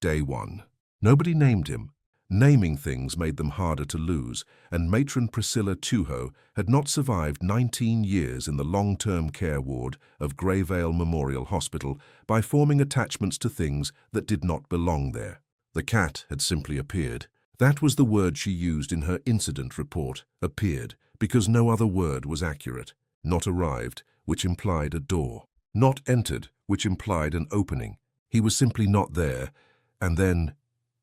Day 1. Nobody named him. Naming things made them harder to lose, and matron Priscilla Tuho had not survived 19 years in the long-term care ward of Greyvale Memorial Hospital by forming attachments to things that did not belong there. The cat had simply appeared. That was the word she used in her incident report, appeared, because no other word was accurate. Not arrived, which implied a door. Not entered, which implied an opening. He was simply not there, and then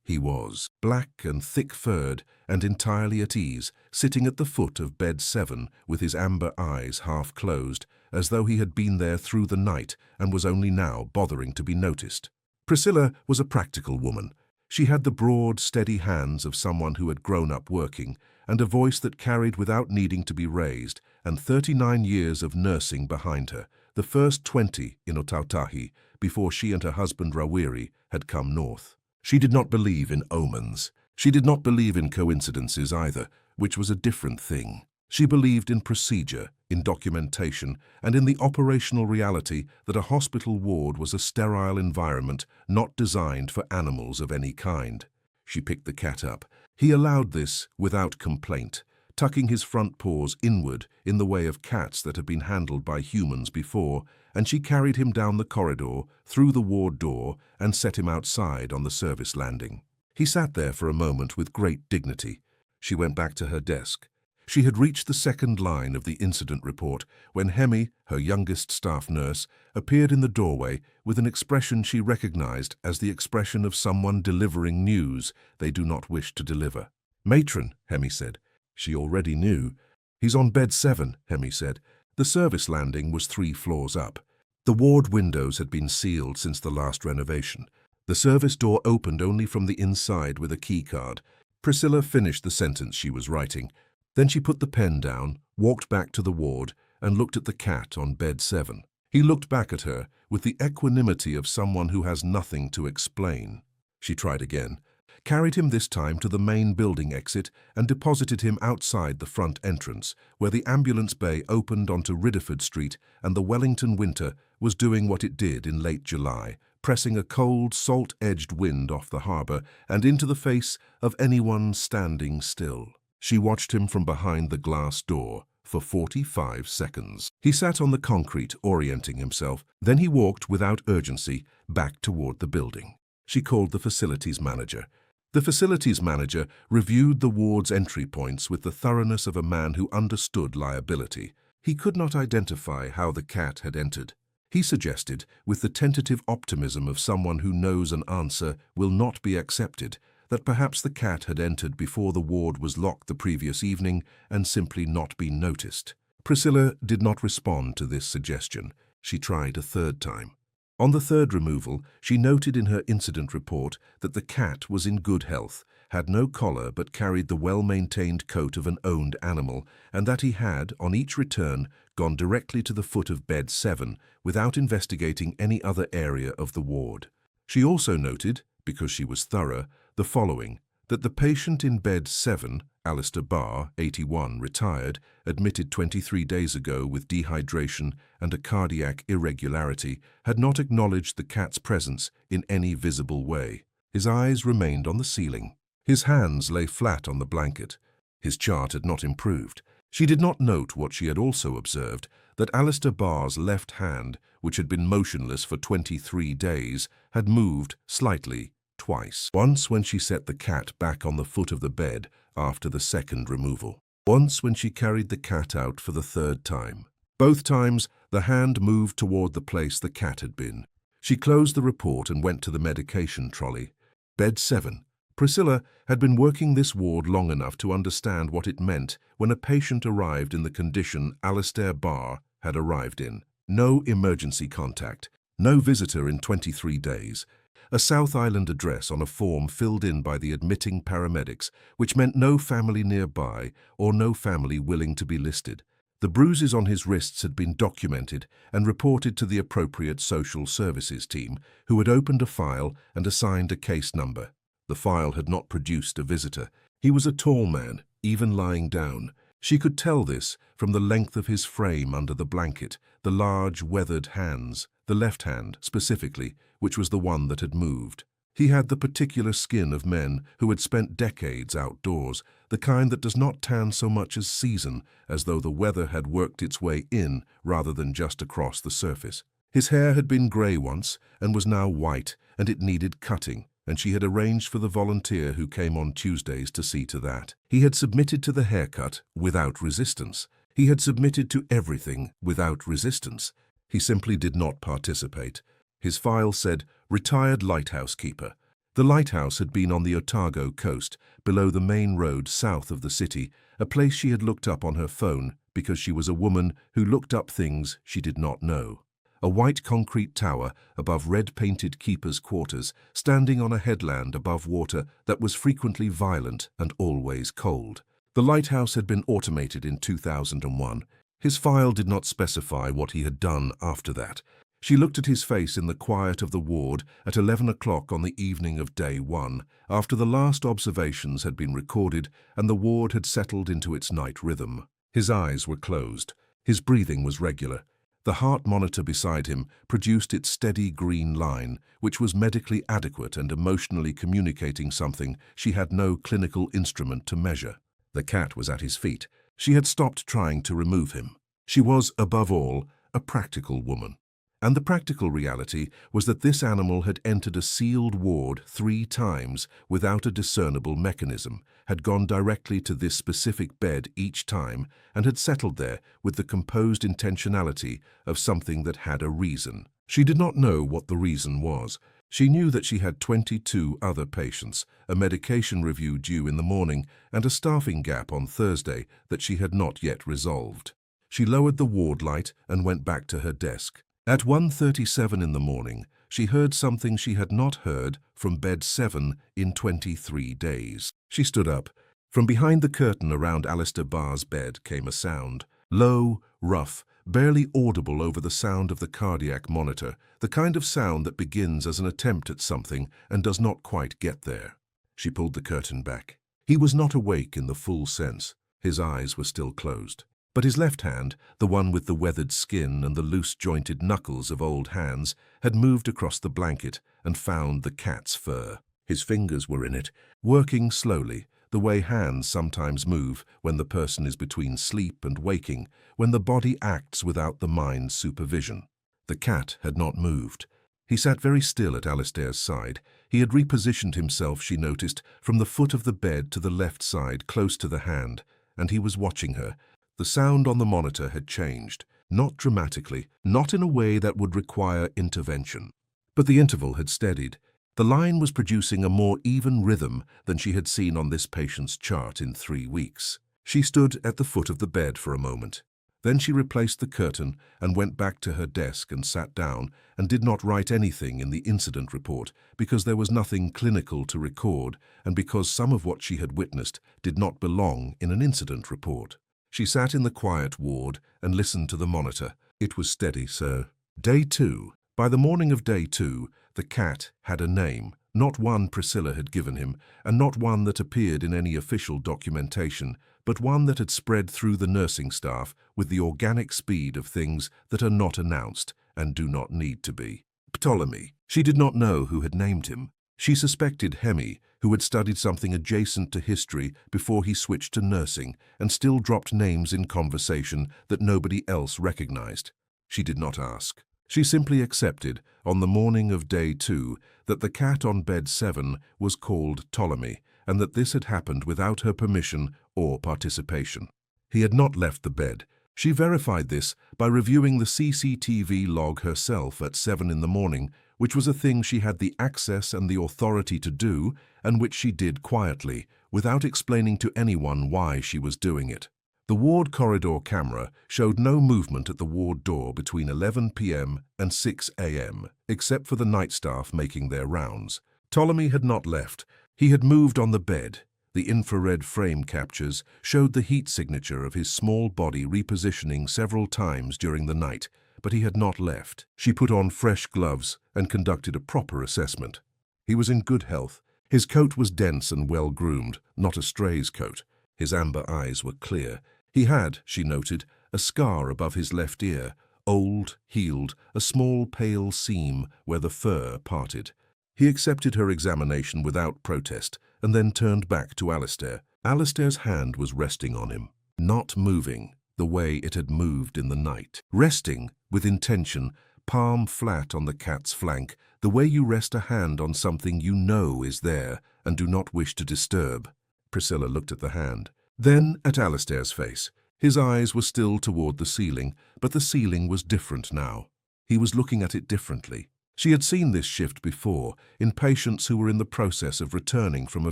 he was. Black and thick-furred and entirely at ease, sitting at the foot of bed 7 with his amber eyes half closed, as though he had been there through the night and was only now bothering to be noticed. Priscilla was a practical woman. She had the broad, steady hands of someone who had grown up working, and a voice that carried without needing to be raised, and 39 years of nursing behind her, the first 20 in Otautahi, before she and her husband Rawiri had come north. She did not believe in omens. She did not believe in coincidences either, which was a different thing. She believed in procedure, in documentation, and in the operational reality that a hospital ward was a sterile environment not designed for animals of any kind. She picked the cat up. He allowed this without complaint, tucking his front paws inward in the way of cats that had been handled by humans before, and she carried him down the corridor, through the ward door, and set him outside on the service landing. He sat there for a moment with great dignity. She went back to her desk. She had reached the second line of the incident report when Hemi, her youngest staff nurse, appeared in the doorway with an expression she recognized as the expression of someone delivering news they do not wish to deliver. "Matron," Hemi said. She already knew. "He's on bed 7, Hemi said. The service landing was 3 floors up. The ward windows had been sealed since the last renovation. The service door opened only from the inside with a key card." Priscilla finished the sentence she was writing. Then she put the pen down, walked back to the ward, and looked at the cat on bed 7. He looked back at her with the equanimity of someone who has nothing to explain. She tried again, carried him this time to the main building exit and deposited him outside the front entrance, where the ambulance bay opened onto Ridderford Street and the Wellington winter was doing what it did in late July, pressing a cold, salt-edged wind off the harbour and into the face of anyone standing still. She watched him from behind the glass door for 45 seconds. He sat on the concrete, orienting himself. Then he walked without urgency back toward the building. She called the facilities manager. The facilities manager reviewed the ward's entry points with the thoroughness of a man who understood liability. He could not identify how the cat had entered. He suggested, with the tentative optimism of someone who knows an answer will not be accepted, that perhaps the cat had entered before the ward was locked the previous evening and simply not been noticed. Priscilla did not respond to this suggestion. She tried a third time. On the third removal, she noted in her incident report that the cat was in good health, had no collar but carried the well-maintained coat of an owned animal, and that he had, on each return, gone directly to the foot of bed 7 without investigating any other area of the ward. She also noted, because she was thorough, the following: that the patient in bed 7, Alistair Barr, 81, retired, admitted 23 days ago with dehydration and a cardiac irregularity, had not acknowledged the cat's presence in any visible way. His eyes remained on the ceiling. His hands lay flat on the blanket. His chart had not improved. She did not note what she had also observed, that Alistair Barr's left hand, which had been motionless for 23 days, had moved slightly twice. Once when she set the cat back on the foot of the bed after the second removal. Once when she carried the cat out for the third time. Both times, the hand moved toward the place the cat had been. She closed the report and went to the medication trolley. Bed 7. Priscilla had been working this ward long enough to understand what it meant when a patient arrived in the condition Alistair Barr had arrived in. No emergency contact, no visitor in 23 days. A South Island address on a form filled in by the admitting paramedics, which meant no family nearby or no family willing to be listed. The bruises on his wrists had been documented and reported to the appropriate social services team, who had opened a file and assigned a case number. The file had not produced a visitor. He was a tall man, even lying down. She could tell this from the length of his frame under the blanket, the large, weathered hands, the left hand, specifically, which was the one that had moved. He had the particular skin of men who had spent decades outdoors, the kind that does not tan so much as season, as though the weather had worked its way in rather than just across the surface. His hair had been grey once and was now white, and it needed cutting, and she had arranged for the volunteer who came on Tuesdays to see to that. He had submitted to the haircut without resistance. He had submitted to everything without resistance. He simply did not participate. His file said, "Retired lighthouse keeper." The lighthouse had been on the Otago coast, below the main road south of the city, a place she had looked up on her phone because she was a woman who looked up things she did not know. A white concrete tower above red-painted keepers' quarters, standing on a headland above water that was frequently violent and always cold. The lighthouse had been automated in 2001. His file did not specify what he had done after that. She looked at his face in the quiet of the ward at 11 o'clock on the evening of day 1, after the last observations had been recorded and the ward had settled into its night rhythm. His eyes were closed. His breathing was regular. The heart monitor beside him produced its steady green line, which was medically adequate and emotionally communicating something she had no clinical instrument to measure. The cat was at his feet. She had stopped trying to remove him. She was, above all, a practical woman. And the practical reality was that this animal had entered a sealed ward 3 times without a discernible mechanism, had gone directly to this specific bed each time, and had settled there with the composed intentionality of something that had a reason. She did not know what the reason was. She knew that she had 22 other patients, a medication review due in the morning, and a staffing gap on Thursday that she had not yet resolved. She lowered the ward light and went back to her desk. At 1:37 in the morning, she heard something she had not heard from bed 7 in 23 days. She stood up. From behind the curtain around Alistair Barr's bed came a sound, low, rough, barely audible over the sound of the cardiac monitor, the kind of sound that begins as an attempt at something and does not quite get there. She pulled the curtain back. He was not awake in the full sense. His eyes were still closed. But his left hand, the one with the weathered skin and the loose-jointed knuckles of old hands, had moved across the blanket and found the cat's fur. His fingers were in it, working slowly, the way hands sometimes move when the person is between sleep and waking, when the body acts without the mind's supervision. The cat had not moved. He sat very still at Alistair's side. He had repositioned himself, she noticed, from the foot of the bed to the left side, close to the hand, and he was watching her. The sound on the monitor had changed, not dramatically, not in a way that would require intervention. But the interval had steadied. The line was producing a more even rhythm than she had seen on this patient's chart in 3 weeks. She stood at the foot of the bed for a moment. Then she replaced the curtain and went back to her desk and sat down and did not write anything in the incident report because there was nothing clinical to record and because some of what she had witnessed did not belong in an incident report. She sat in the quiet ward and listened to the monitor. It was steady, sir. Day 2. By the morning of day 2, the cat had a name, not one Priscilla had given him, and not one that appeared in any official documentation, but one that had spread through the nursing staff with the organic speed of things that are not announced and do not need to be. Ptolemy. She did not know who had named him. She suspected Hemi, who had studied something adjacent to history before he switched to nursing and still dropped names in conversation that nobody else recognized. She did not ask. She simply accepted, on the morning of day 2, that the cat on bed 7 was called Ptolemy, and that this had happened without her permission or participation. He had not left the bed. She verified this by reviewing the CCTV log herself at 7 in the morning, which was a thing she had the access and the authority to do, and which she did quietly, without explaining to anyone why she was doing it. The ward corridor camera showed no movement at the ward door between 11 p.m. and 6 a.m., except for the night staff making their rounds. Ptolemy had not left. He had moved on the bed. The infrared frame captures showed the heat signature of his small body repositioning several times during the night, but he had not left. She put on fresh gloves and conducted a proper assessment. He was in good health. His coat was dense and well-groomed, not a stray's coat. His amber eyes were clear. He had, she noted, a scar above his left ear, old, healed, a small pale seam where the fur parted. He accepted her examination without protest and then turned back to Alistair. Alistair's hand was resting on him, not moving the way it had moved in the night. Resting, with intention, palm flat on the cat's flank, the way you rest a hand on something you know is there and do not wish to disturb. Priscilla looked at the hand, then at Alistair's face. His eyes were still toward the ceiling, but the ceiling was different now. He was looking at it differently. She had seen this shift before, in patients who were in the process of returning from a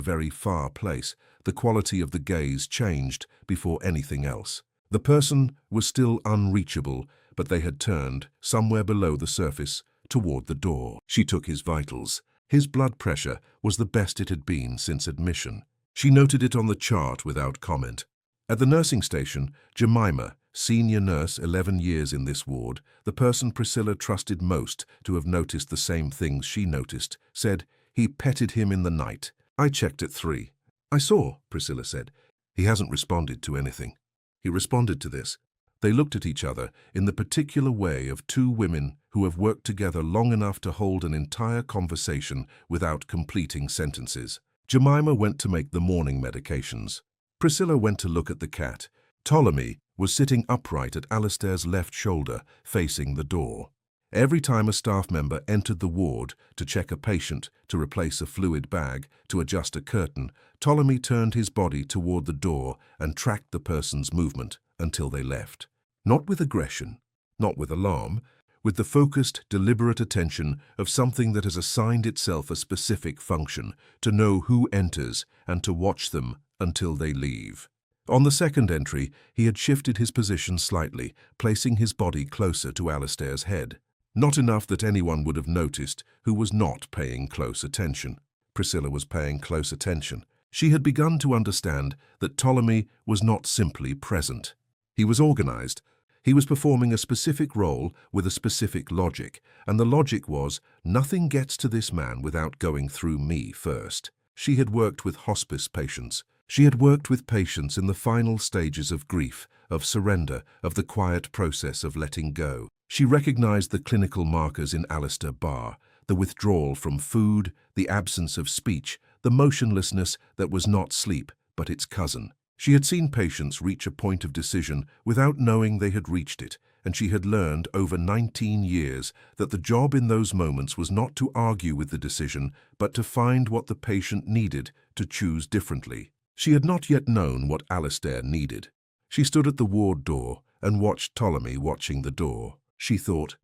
very far place. The quality of the gaze changed before anything else. The person was still unreachable, but they had turned, somewhere below the surface, toward the door. She took his vitals. His blood pressure was the best it had been since admission. She noted it on the chart without comment. At the nursing station, Jemima, senior nurse 11 years in this ward, the person Priscilla trusted most to have noticed the same things she noticed, said, "He petted him in the night. I checked at 3. "I saw," Priscilla said. "He hasn't responded to anything." He responded to this. They looked at each other in the particular way of two women who have worked together long enough to hold an entire conversation without completing sentences. Jemima went to make the morning medications. Priscilla went to look at the cat. Ptolemy was sitting upright at Alistair's left shoulder, facing the door. Every time a staff member entered the ward to check a patient, to replace a fluid bag, to adjust a curtain, Ptolemy turned his body toward the door and tracked the person's movement until they left. Not with aggression, not with alarm, with the focused, deliberate attention of something that has assigned itself a specific function, to know who enters and to watch them until they leave. On the second entry, he had shifted his position slightly, placing his body closer to Alistair's head. Not enough that anyone would have noticed who was not paying close attention. Priscilla was paying close attention. She had begun to understand that Ptolemy was not simply present. He was organized. He was performing a specific role with a specific logic, and the logic was, nothing gets to this man without going through me first. She had worked with hospice patients. She had worked with patients in the final stages of grief, of surrender, of the quiet process of letting go. She recognized the clinical markers in Alistair Barr, the withdrawal from food, the absence of speech, the motionlessness that was not sleep, but its cousin. She had seen patients reach a point of decision without knowing they had reached it, and she had learned over 19 years that the job in those moments was not to argue with the decision, but to find what the patient needed to choose differently. She had not yet known what Alistair needed. She stood at the ward door and watched Ptolemy watching the door. She thought,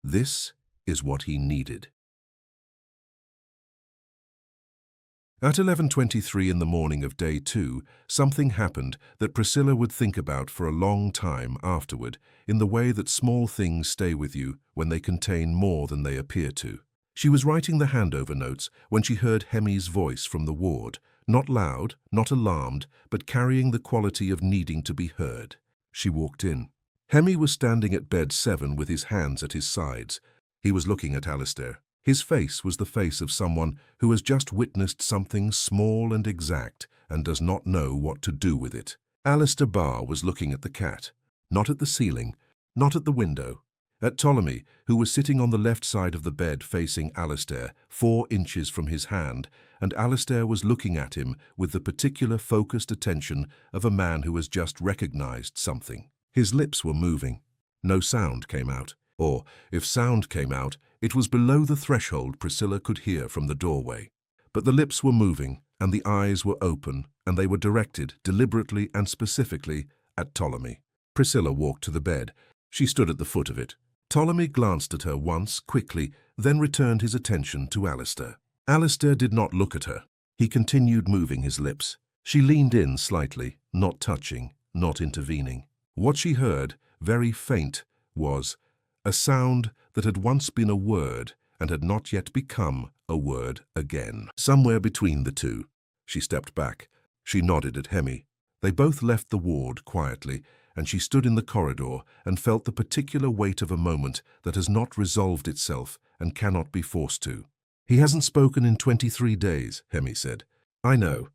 this is what he needed. At 11:23 in the morning of day 2, something happened that Priscilla would think about for a long time afterward, in the way that small things stay with you when they contain more than they appear to. She was writing the handover notes when she heard Hemi's voice from the ward, not loud, not alarmed, but carrying the quality of needing to be heard. She walked in. Hemi was standing at bed 7 with his hands at his sides. He was looking at Alistair. His face was the face of someone who has just witnessed something small and exact and does not know what to do with it. Alistair Barr was looking at the cat, not at the ceiling, not at the window, at Ptolemy, who was sitting on the left side of the bed facing Alistair, 4 inches from his hand, and Alistair was looking at him with the particular focused attention of a man who has just recognized something. His lips were moving. No sound came out, or, if sound came out, it was below the threshold Priscilla could hear from the doorway. But the lips were moving, and the eyes were open, and they were directed, deliberately and specifically, at Ptolemy. Priscilla walked to the bed. She stood at the foot of it. Ptolemy glanced at her once, quickly, then returned his attention to Alistair. Alistair did not look at her. He continued moving his lips. She leaned in slightly, not touching, not intervening. What she heard, very faint, was a sound that had once been a word and had not yet become a word again. Somewhere between the two. She stepped back. She nodded at Hemi. They both left the ward quietly, and she stood in the corridor and felt the particular weight of a moment that has not resolved itself and cannot be forced to. "He hasn't spoken in 23 days, Hemi said. "I know."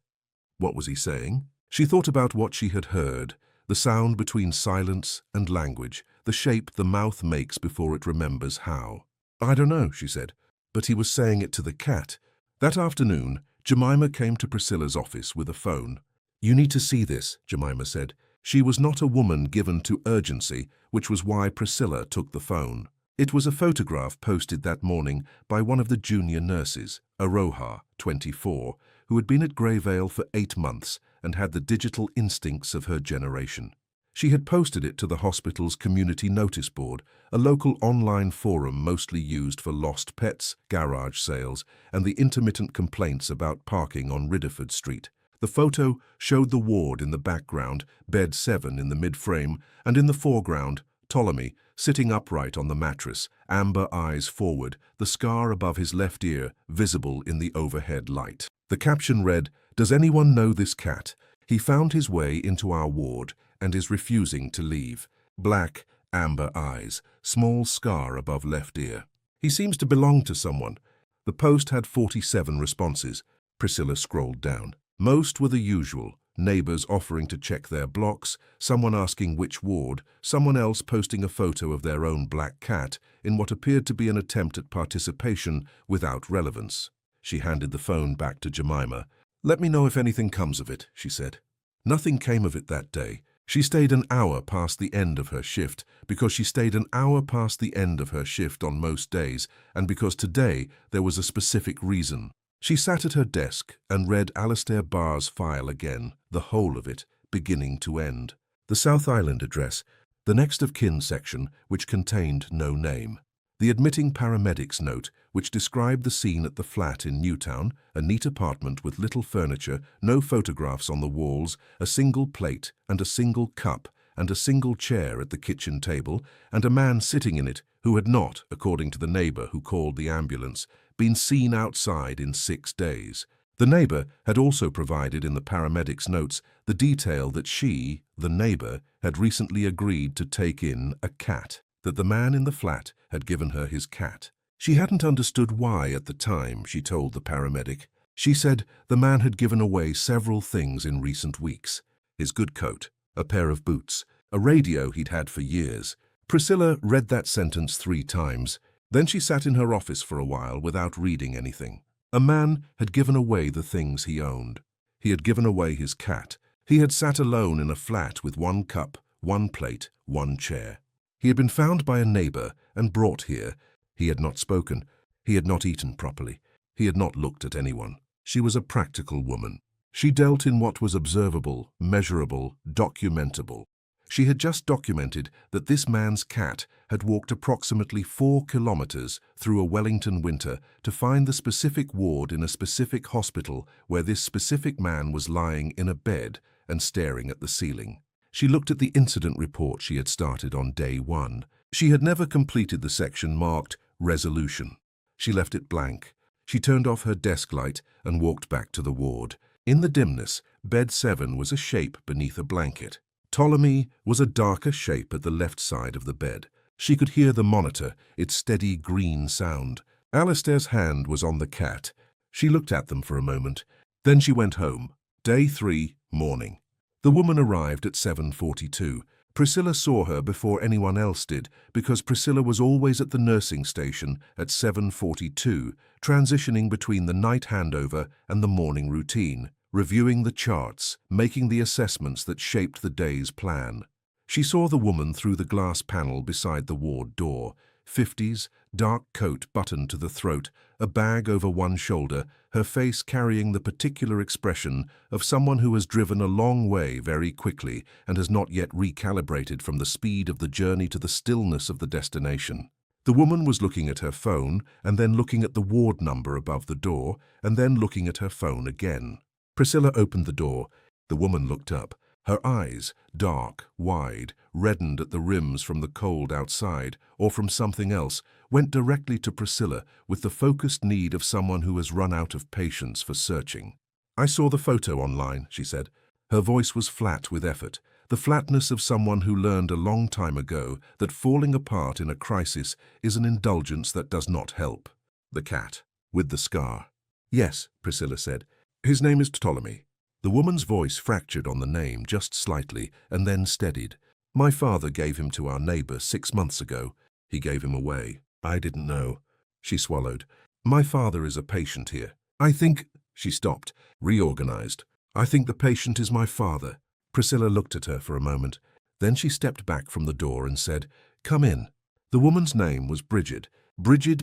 What was he saying? She thought about what she had heard, the sound between silence and language, the shape the mouth makes before it remembers how. "I don't know," she said. but he was saying it to the cat. That afternoon, Jemima came to Priscilla's office with a phone. "You need to see this," Jemima said. She was not a woman given to urgency, which was why Priscilla took the phone. It was a photograph posted that morning by one of the junior nurses, Aroha, 24, who had been at Greyvale for 8 months and had the digital instincts of her generation. She had posted it to the hospital's community notice board, a local online forum mostly used for lost pets, garage sales, and the intermittent complaints about parking on Ridderford Street. The photo showed the ward in the background, bed 7 in the mid-frame, and in the foreground, Ptolemy, sitting upright on the mattress, amber eyes forward, the scar above his left ear visible in the overhead light. The caption read, "Does anyone know this cat? He found his way into our ward and is refusing to leave. Black, amber eyes, small scar above left ear. He seems to belong to someone." The post had 47 responses. Priscilla scrolled down. Most were the usual: neighbors offering to check their blocks, someone asking which ward, someone else posting a photo of their own black cat in what appeared to be an attempt at participation without relevance. She handed the phone back to Jemima. "Let me know if anything comes of it," she said. Nothing came of it that day. She stayed an hour past the end of her shift because she stayed an hour past the end of her shift on most days, and because today there was a specific reason. She sat at her desk and read Alistair Barr's file again, the whole of it, beginning to end. The South Island address, the next of kin section, which contained no name. The admitting paramedics note, which described the scene at the flat in Newtown, a neat apartment with little furniture, no photographs on the walls, a single plate and a single cup, and a single chair at the kitchen table, and a man sitting in it who had not, according to the neighbor who called the ambulance, been seen outside in 6 days. The neighbor had also provided in the paramedics' notes the detail that she, the neighbor, had recently agreed to take in a cat, that the man in the flat had given her his cat. She hadn't understood why at the time, she told the paramedic. She said the man had given away several things in recent weeks: his good coat, a pair of boots, a radio he'd had for years. Priscilla read that sentence 3 times. Then she sat in her office for a while without reading anything. A man had given away the things he owned. He had given away his cat. He had sat alone in a flat with 1 cup, 1 plate, 1 chair. He had been found by a neighbor and brought here. He had not spoken. He had not eaten properly. He had not looked at anyone. She was a practical woman. She dealt in what was observable, measurable, documentable. She had just documented that this man's cat had walked approximately 4 kilometers through a Wellington winter to find the specific ward in a specific hospital where this specific man was lying in a bed and staring at the ceiling. She looked at the incident report she had started on day 1. She had never completed the section marked Resolution. She left it blank. She turned off her desk light and walked back to the ward. In the dimness, bed 7 was a shape beneath a blanket. Ptolemy was a darker shape at the left side of the bed. She could hear the monitor, its steady green sound. Alistair's hand was on the cat. She looked at them for a moment. Then she went home. Day 3, morning. The woman arrived at 7:42. Priscilla saw her before anyone else did because Priscilla was always at the nursing station at 7:42, transitioning between the night handover and the morning routine, reviewing the charts, making the assessments that shaped the day's plan. She saw the woman through the glass panel beside the ward door. 50s, dark coat buttoned to the throat, a bag over one shoulder, her face carrying the particular expression of someone who has driven a long way very quickly and has not yet recalibrated from the speed of the journey to the stillness of the destination. The woman was looking at her phone and then looking at the ward number above the door and then looking at her phone again. Priscilla opened the door. The woman looked up. Her eyes, dark, wide, reddened at the rims from the cold outside or from something else, went directly to Priscilla with the focused need of someone who has run out of patience for searching. "I saw the photo online," she said. Her voice was flat with effort, the flatness of someone who learned a long time ago that falling apart in a crisis is an indulgence that does not help. "The cat, with the scar." "Yes," Priscilla said. "His name is Ptolemy." The woman's voice fractured on the name just slightly and then steadied. "My father gave him to our neighbor 6 months ago. He gave him away. I didn't know." She swallowed. My father is a patient here. I think—" She stopped, reorganized. "I think the patient is my father." Priscilla looked at her for a moment. Then she stepped back from the door and said, "Come in." The woman's name was Bridget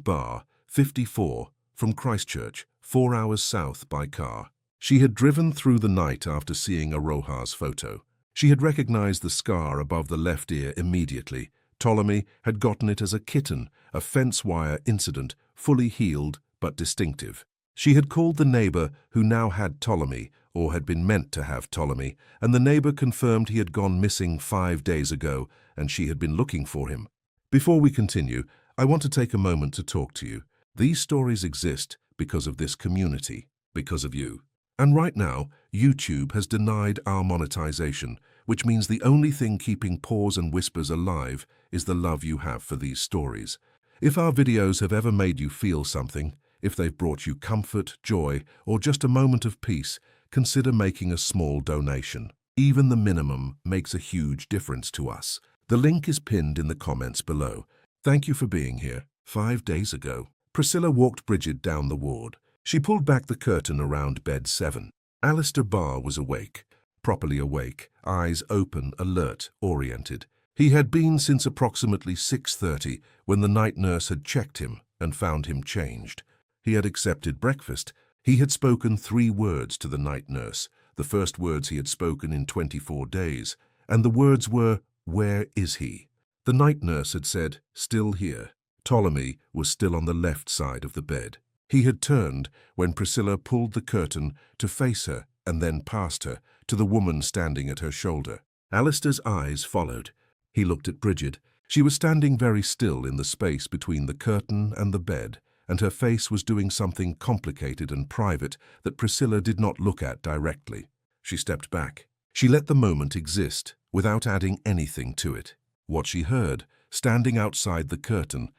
Barr, 54, from Christchurch, 4 hours south by car. She had driven through the night after seeing Aroha's photo. She had recognized the scar above the left ear immediately. Ptolemy had gotten it as a kitten, a fence wire incident, fully healed but distinctive. She had called the neighbor who now had Ptolemy, or had been meant to have Ptolemy, and the neighbor confirmed he had gone missing 5 days ago, and she had been looking for him. Before we continue, I want to take a moment to talk to you. These stories exist because of this community, because of you. And right now, YouTube has denied our monetization, which means the only thing keeping Paws and Whispers alive is the love you have for these stories. If our videos have ever made you feel something, if they've brought you comfort, joy, or just a moment of peace, consider making a small donation. Even the minimum makes a huge difference to us. The link is pinned in the comments below. Thank you for being here. 5 days ago, Priscilla walked Bridget down the ward. She pulled back the curtain around bed 7. Alistair Barr was awake, properly awake, eyes open, alert, oriented. He had been since approximately 6:30 when the night nurse had checked him and found him changed. He had accepted breakfast. He had spoken 3 words to the night nurse, the first words he had spoken in 24 days, and the words were, "Where is he?" The night nurse had said, "Still here." Ptolemy was still on the left side of the bed. He had turned when Priscilla pulled the curtain to face her and then past her to the woman standing at her shoulder. Alistair's eyes followed. He looked at Bridget. She was standing very still in the space between the curtain and the bed, and her face was doing something complicated and private that Priscilla did not look at directly. She stepped back. She let the moment exist without adding anything to it. What she heard, standing outside the curtain,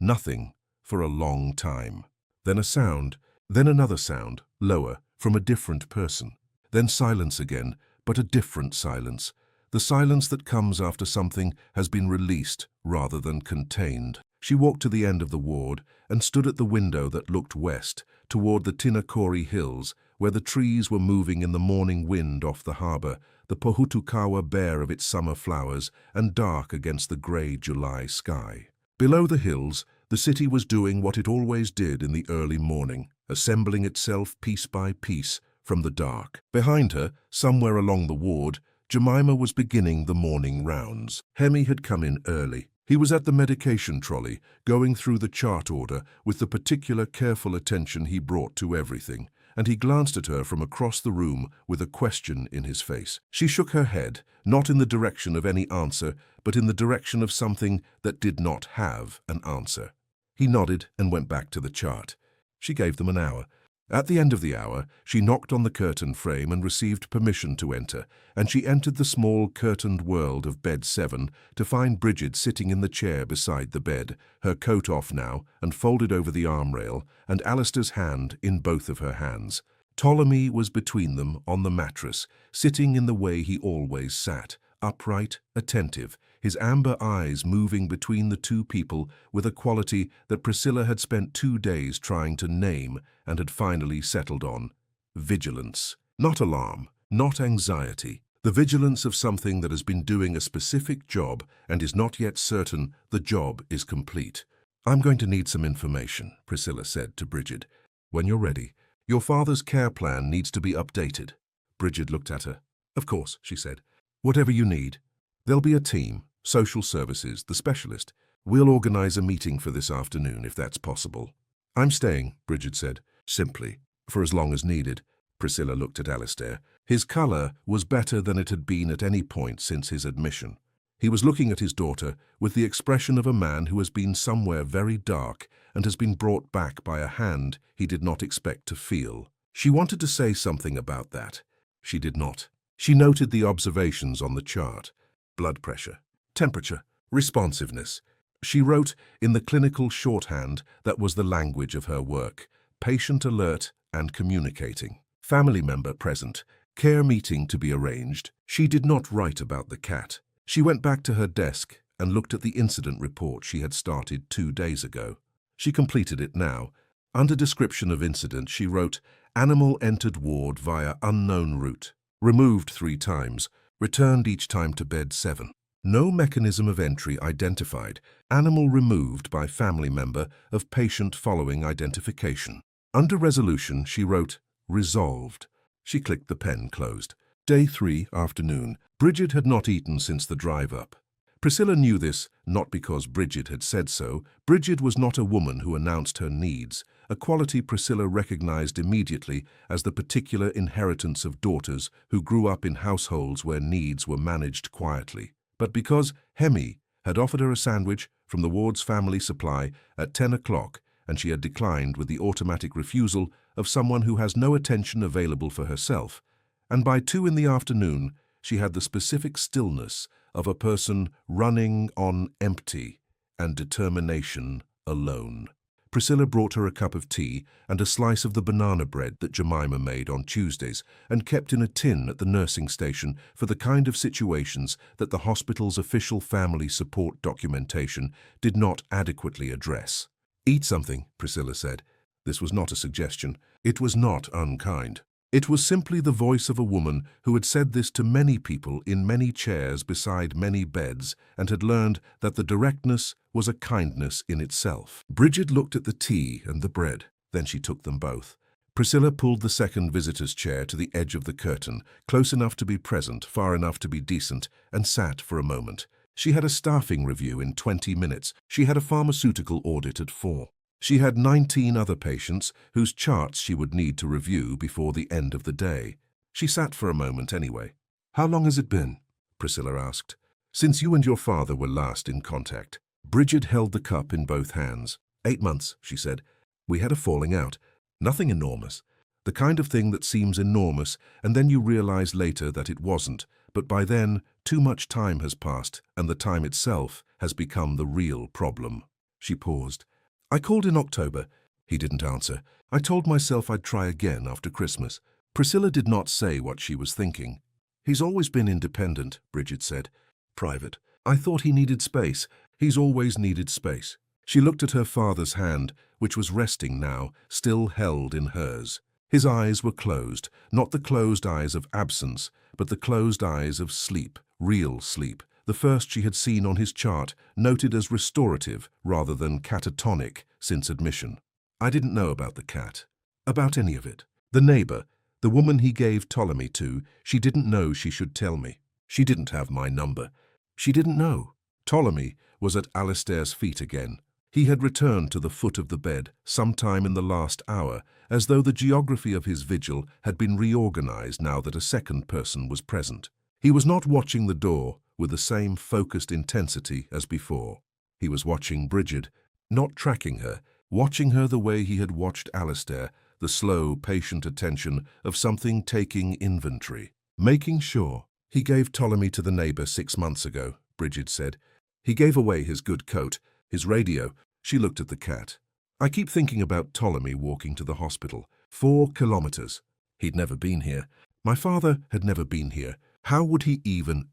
nothing for a long time. Then a sound, then another sound, lower, from a different person. Then silence again, but a different silence. The silence that comes after something has been released rather than contained. She walked to the end of the ward and stood at the window that looked west, toward the Tinakori Hills, where the trees were moving in the morning wind off the harbour, the Pohutukawa bare of its summer flowers and dark against the grey July sky. Below the hills, the city was doing what it always did in the early morning, assembling itself piece by piece from the dark. Behind her, somewhere along the ward, Jemima was beginning the morning rounds. Hemi had come in early. He was at the medication trolley, going through the chart order with the particular careful attention he brought to everything, and he glanced at her from across the room with a question in his face. She shook her head, not in the direction of any answer, but in the direction of something that did not have an answer. He nodded and went back to the chart. She gave them an hour. At the end of the hour, she knocked on the curtain frame and received permission to enter, and she entered the small curtained world of bed 7 to find Bridget sitting in the chair beside the bed, her coat off now and folded over the armrail, and Alistair's hand in both of her hands. Ptolemy was between them on the mattress, sitting in the way he always sat, upright, attentive, his amber eyes moving between the two people with a quality that Priscilla had spent 2 days trying to name and had finally settled on: vigilance. Not alarm, not anxiety. The vigilance of something that has been doing a specific job and is not yet certain the job is complete. "I'm going to need some information," Priscilla said to Bridget. "When you're ready. Your father's care plan needs to be updated." Bridget looked at her. "Of course," she said. "Whatever you need. There'll be a team, social services, the specialist. We'll organize a meeting for this afternoon if that's possible." "I'm staying," Bridget said, simply, "for as long as needed." Priscilla looked at Alistair. His colour was better than it had been at any point since his admission. He was looking at his daughter with the expression of a man who has been somewhere very dark and has been brought back by a hand he did not expect to feel. She wanted to say something about that. She did not. She noted the observations on the chart: blood pressure, temperature, responsiveness. She wrote in the clinical shorthand that was the language of her work: patient alert and communicating. Family member present. Care meeting to be arranged. She did not write about the cat. She went back to her desk and looked at the incident report she had started 2 days ago. She completed it now. Under description of incident, she wrote, "Animal entered ward via unknown route. Removed 3 times. Returned each time to bed 7. No mechanism of entry identified. Animal removed by family member of patient following identification." Under resolution, she wrote, "Resolved." She clicked the pen closed. Day 3, afternoon. Bridget had not eaten since the drive up. Priscilla knew this, not because Bridget had said so. Bridget was not a woman who announced her needs, a quality Priscilla recognized immediately as the particular inheritance of daughters who grew up in households where needs were managed quietly. But because Hemi had offered her a sandwich from the ward's family supply at 10 o'clock, and she had declined with the automatic refusal of someone who has no attention available for herself, and by 2 in the afternoon she had the specific stillness of a person running on empty and determination alone. Priscilla brought her a cup of tea and a slice of the banana bread that Jemima made on Tuesdays and kept in a tin at the nursing station for the kind of situations that the hospital's official family support documentation did not adequately address. "Eat something," Priscilla said. This was not a suggestion. It was not unkind. It was simply the voice of a woman who had said this to many people in many chairs beside many beds and had learned that the directness was a kindness in itself. Bridget looked at the tea and the bread. Then she took them both. Priscilla pulled the second visitor's chair to the edge of the curtain, close enough to be present, far enough to be decent, and sat for a moment. She had a staffing review in 20 minutes. She had a pharmaceutical audit at 4. She had 19 other patients whose charts she would need to review before the end of the day. She sat for a moment anyway. "How long has it been?" Priscilla asked. "Since you and your father were last in contact." Bridget held the cup in both hands. 8 months, she said. "We had a falling out. Nothing enormous. The kind of thing that seems enormous and then you realize later that it wasn't. But by then, too much time has passed and the time itself has become the real problem." She paused. "I called in October." He didn't answer. "I told myself I'd try again after Christmas." Priscilla did not say what she was thinking. "He's always been independent," Bridget said. "Private. I thought he needed space. He's always needed space." She looked at her father's hand, which was resting now, still held in hers. His eyes were closed, not the closed eyes of absence, but the closed eyes of sleep, real sleep. The first she had seen on his chart, noted as restorative rather than catatonic since admission. "I didn't know about the cat. About any of it. The neighbor, the woman he gave Ptolemy to, she didn't know she should tell me. She didn't have my number. She didn't know." Ptolemy was at Alistair's feet again. He had returned to the foot of the bed sometime in the last hour, as though the geography of his vigil had been reorganized now that a second person was present. He was not watching the door with the same focused intensity as before. He was watching Bridget, not tracking her, watching her the way he had watched Alistair, the slow, patient attention of something taking inventory. "Making sure. He gave Ptolemy to the neighbor 6 months ago," Bridget said. "He gave away his good coat, his radio." She looked at the cat. "I keep thinking about Ptolemy walking to the hospital. 4 kilometers. He'd never been here. My father had never been here. How would he even...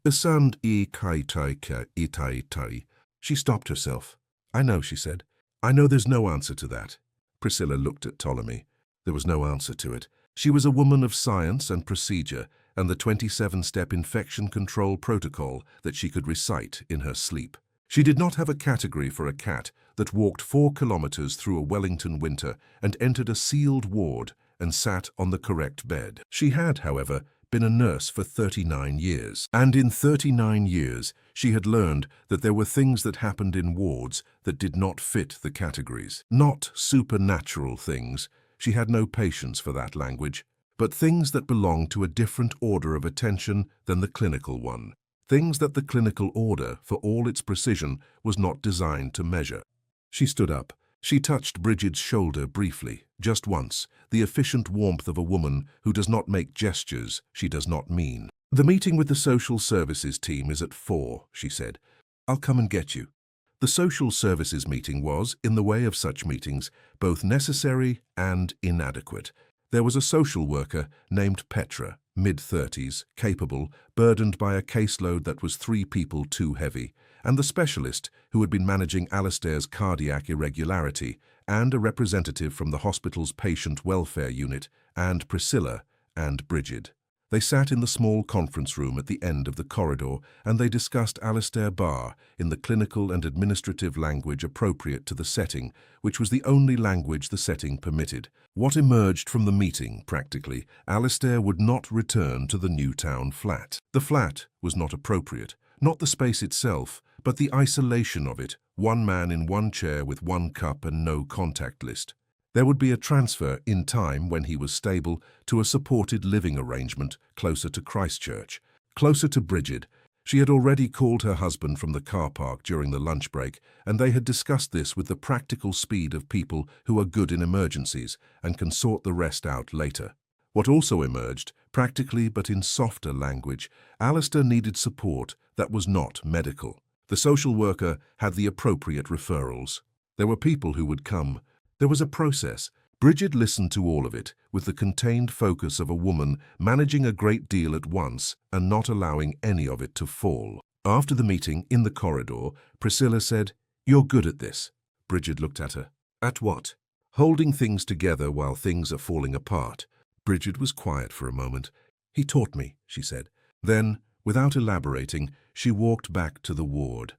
She stopped herself. "I know," she said. "I know there's no answer to that." Priscilla looked at Ptolemy. There was no answer to it. She was a woman of science and procedure, and the 27-step infection control protocol that she could recite in her sleep. She did not have a category for a cat that walked 4 kilometers through a Wellington winter and entered a sealed ward and sat on the correct bed. She had, however, been a nurse for 39 years. And in 39 years, she had learned that there were things that happened in wards that did not fit the categories. Not supernatural things. She had no patience for that language. But things that belonged to a different order of attention than the clinical one. Things that the clinical order, for all its precision, was not designed to measure. She stood up. She touched Bridget's shoulder briefly, just once, the efficient warmth of a woman who does not make gestures she does not mean. "The meeting with the social services team is at 4, she said. "I'll come and get you." The social services meeting was, in the way of such meetings, both necessary and inadequate. There was a social worker named Petra, mid-30s, capable, burdened by a caseload that was 3 people too heavy, and the specialist who had been managing Alistair's cardiac irregularity and a representative from the hospital's patient welfare unit, and Priscilla and Bridget. They sat in the small conference room at the end of the corridor, and they discussed Alistair Barr in the clinical and administrative language appropriate to the setting, which was the only language the setting permitted. What emerged from the meeting, practically, Alistair would not return to the Newtown flat. The flat was not appropriate, not the space itself, but the isolation of it, one man in one chair with one cup and no contact list. There would be a transfer in time, when he was stable, to a supported living arrangement closer to Christchurch, closer to Bridget. She had already called her husband from the car park during the lunch break, and they had discussed this with the practical speed of people who are good in emergencies and can sort the rest out later. What also emerged, practically but in softer language, Alistair needed support that was not medical. The social worker had the appropriate referrals. There were people who would come. There was a process. Bridget listened to all of it with the contained focus of a woman managing a great deal at once and not allowing any of it to fall. After the meeting, in the corridor, Priscilla said, "You're good at this." Bridget looked at her. "At what?" "Holding things together while things are falling apart." Bridget was quiet for a moment. "He taught me," she said. Then, without elaborating, she walked back to the ward.